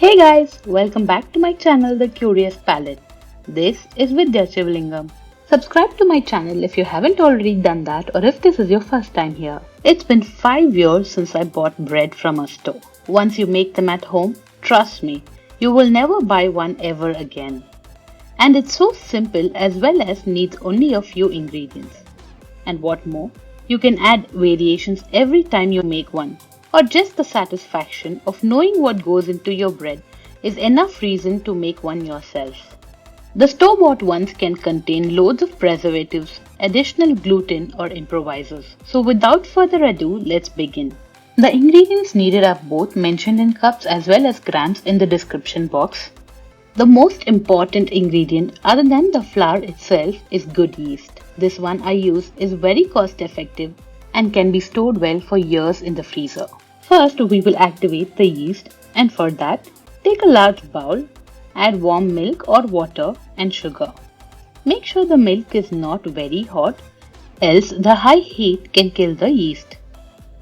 Hey guys, welcome back to my channel The Curious Palate. This is Vidya Shivalingam. Subscribe to my channel if you haven't already done that or if this is your first time here. It's been 5 years since I bought bread from a store. Once you make them at home, trust me, you will never buy one ever again. And it's so simple as well as needs only a few ingredients. And what more, you can add variations every time you make one. Or just the satisfaction of knowing what goes into your bread is enough reason to make one yourself. The store-bought ones can contain loads of preservatives, additional gluten or improvisers. So without further ado, let's begin. The ingredients needed are both mentioned in cups as well as grams in the description box. The most important ingredient other than the flour itself is good yeast. This one I use is very cost effective and can be stored well for years in the freezer. First, we will activate the yeast, and for that, take a large bowl, add warm milk or water and sugar. Make sure the milk is not very hot, else the high heat can kill the yeast.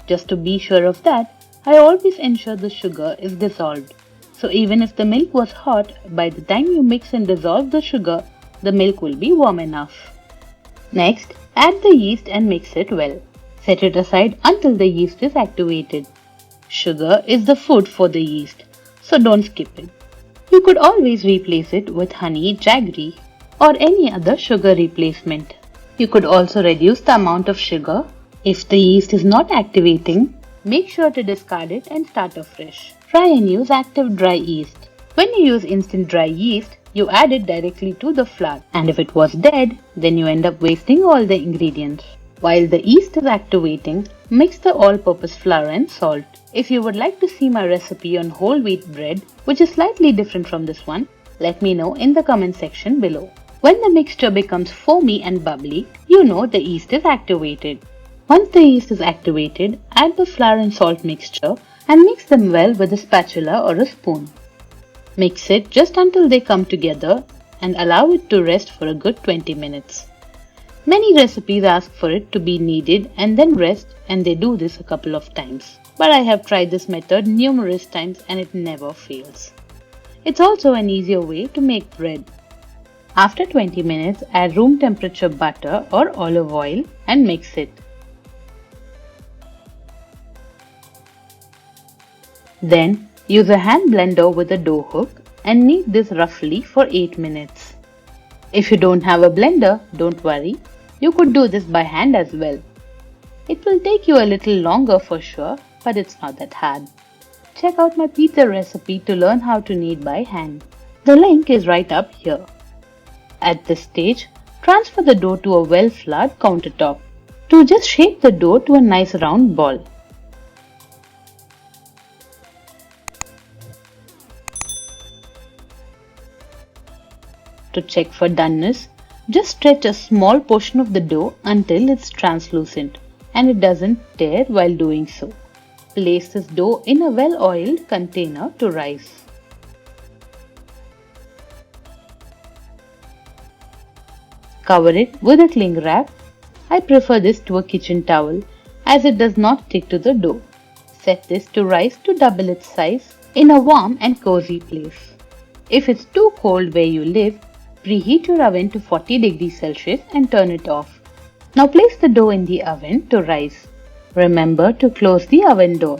Just to be sure of that, I always ensure the sugar is dissolved. So even if the milk was hot, by the time you mix and dissolve the sugar, the milk will be warm enough. Next, add the yeast and mix it well. Set it aside until the yeast is activated. Sugar is the food for the yeast, so don't skip it. You could always replace it with honey, jaggery, or any other sugar replacement. You could also reduce the amount of sugar. If the yeast is not activating, make sure to discard it and start afresh. Try and use active dry yeast. When you use instant dry yeast, you add it directly to the flour, and if it was dead, then you end up wasting all the ingredients. While the yeast is activating, mix the all-purpose flour and salt. If you would like to see my recipe on whole wheat bread, which is slightly different from this one, let me know in the comment section below. When the mixture becomes foamy and bubbly, you know the yeast is activated. Once the yeast is activated, add the flour and salt mixture and mix them well with a spatula or a spoon. Mix it just until they come together and allow it to rest for a good 20 minutes. Many recipes ask for it to be kneaded and then rest, and they do this a couple of times. But I have tried this method numerous times and it never fails. It's also an easier way to make bread. After 20 minutes, add room temperature butter or olive oil and mix it. Then use a hand blender with a dough hook and knead this roughly for 8 minutes. If you don't have a blender, don't worry. You could do this by hand as well. It will take you a little longer for sure, but it's not that hard. Check out my pizza recipe to learn how to knead by hand. The link is right up here. At this stage, transfer the dough to a well-floured countertop. To just shape the dough to a nice round ball. To check for doneness, just stretch a small portion of the dough until it's translucent and it doesn't tear while doing so. Place this dough in a well-oiled container to rise. Cover it with a cling wrap. I prefer this to a kitchen towel as it does not stick to the dough. Set this to rise to double its size in a warm and cozy place. If it's too cold where you live, preheat your oven to 40 degrees Celsius and turn it off. Now place the dough in the oven to rise. Remember to close the oven door.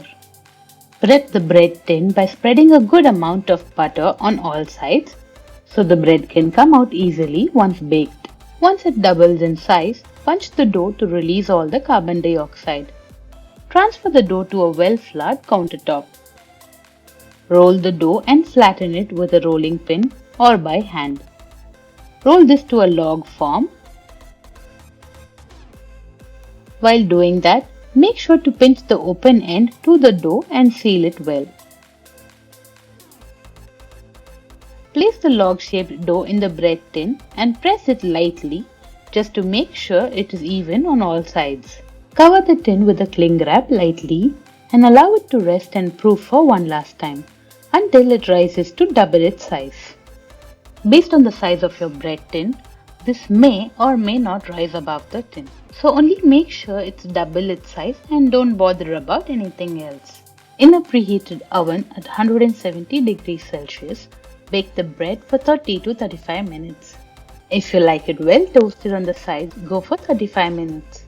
Prep the bread tin by spreading a good amount of butter on all sides so the bread can come out easily once baked. Once it doubles in size, punch the dough to release all the carbon dioxide. Transfer the dough to a well-floured countertop. Roll the dough and flatten it with a rolling pin or by hand. Roll this to a log form. While doing that, make sure to pinch the open end to the dough and seal it well. Place the log-shaped dough in the bread tin and press it lightly just to make sure it is even on all sides. Cover the tin with a cling wrap lightly and allow it to rest and proof for one last time until it rises to double its size. Based on the size of your bread tin, this may or may not rise above the tin. So only make sure it's double its size and don't bother about anything else. In a preheated oven at 170 degrees Celsius, bake the bread for 30 to 35 minutes. If you like it well toasted on the sides, go for 35 minutes.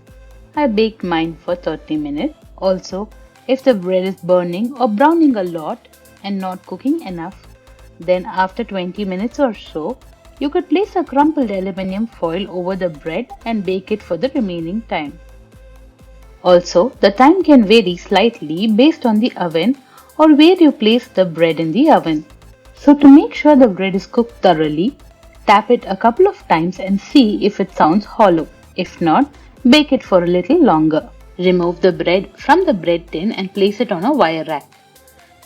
I baked mine for 30 minutes. Also, if the bread is burning or browning a lot and not cooking enough, then after 20 minutes or so, you could place a crumpled aluminium foil over the bread and bake it for the remaining time. Also, the time can vary slightly based on the oven or where you place the bread in the oven. So to make sure the bread is cooked thoroughly, tap it a couple of times and see if it sounds hollow. If not, bake it for a little longer. Remove the bread from the bread tin and place it on a wire rack.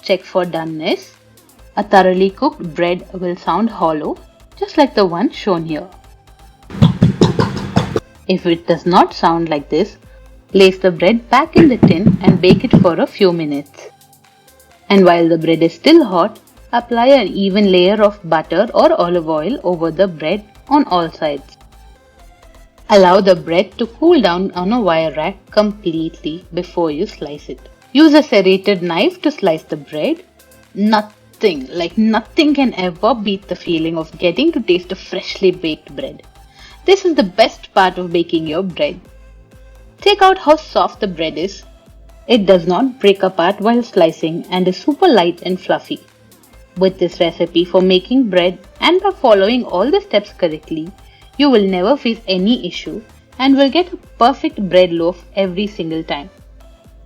Check for doneness. A thoroughly cooked bread will sound hollow, just like the one shown here. If it does not sound like this, place the bread back in the tin and bake it for a few minutes. And while the bread is still hot, apply an even layer of butter or olive oil over the bread on all sides. Allow the bread to cool down on a wire rack completely before you slice it. Use a serrated knife to slice the bread. Nothing can ever beat the feeling of getting to taste a freshly baked bread. This is the best part of baking your bread. Check out how soft the bread is. It does not break apart while slicing and is super light and fluffy. With this recipe for making bread and by following all the steps correctly, you will never face any issue and will get a perfect bread loaf every single time.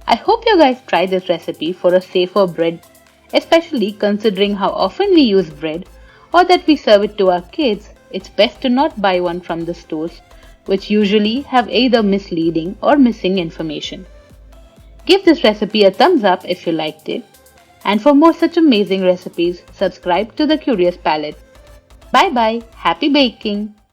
I hope you guys try this recipe for a safer bread, especially considering how often we use bread or that we serve it to our kids. It's best to not buy one from the stores, which usually have either misleading or missing information. Give this recipe a thumbs up if you liked it. And for more such amazing recipes, subscribe to The Curious Palate. Bye bye, happy baking!